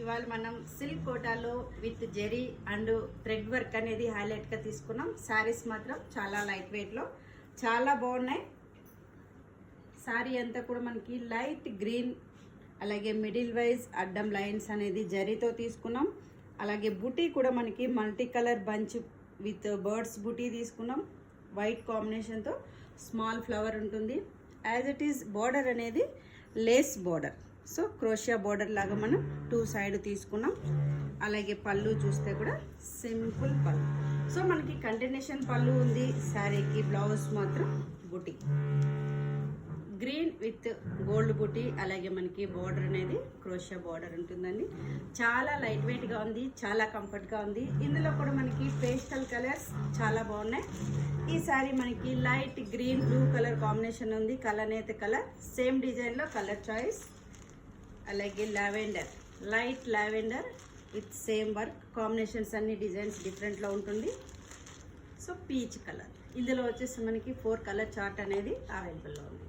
ఇవాళ మనం సిల్క్ కోటాలో with zari and thread work అనేది హైలైట్గా తీసుకున్నాం. శారీస్ మాత్రం చాలా లైట్ వెయిట్లో చాలా బాగున్నాయి. శారీ అంతా కూడా మనకి లైట్ గ్రీన్, అలాగే మిడిల్ వైజ్ అడ్డం లైన్స్ అనేది జరీతో తీసుకున్నాం. అలాగే బుటీ కూడా మనకి multi colour bunch with birds బుటీ తీసుకున్నాం. వైట్ కాంబినేషన్తో స్మాల్ ఫ్లవర్ ఉంటుంది. యాజ్ ఇట్ ఈస్ బార్డర్ అనేది లేస్ బార్డర్, సో క్రోషియా బార్డర్ లాగా మనం 2 సైడ్ తీసుకున్నాం. అలాగే పళ్ళు చూస్తే కూడా సింపుల్ పళ్ళు. సో మనకి కంటిన్యూషన్ పళ్ళు ఉంది శారీకి. బ్లౌజ్ మాత్రం బుటీ గ్రీన్ విత్ గోల్డ్ బుటీ, అలాగే మనకి బార్డర్ అనేది క్రోషియా బార్డర్ ఉంటుందండి. చాలా లైట్ వెయిట్గా ఉంది, చాలా కంఫర్ట్గా ఉంది. ఇందులో కూడా మనకి పేస్టల్ కలర్స్ చాలా బాగున్నాయి. ఈ శారీ మనకి light green blue colour combination ఉంది. కలనేత కలర్ సేమ్ డిజైన్లో కలర్ చాయిస్. అలాగే lavender, light lavender with same work combinations, అన్ని డిజైన్స్ డిఫరెంట్లో ఉంటుంది. So peach colour. ఇందులో వచ్చేసి మనకి 4 కలర్ చార్ట్ అనేది అవైలబుల్లో ఉంది.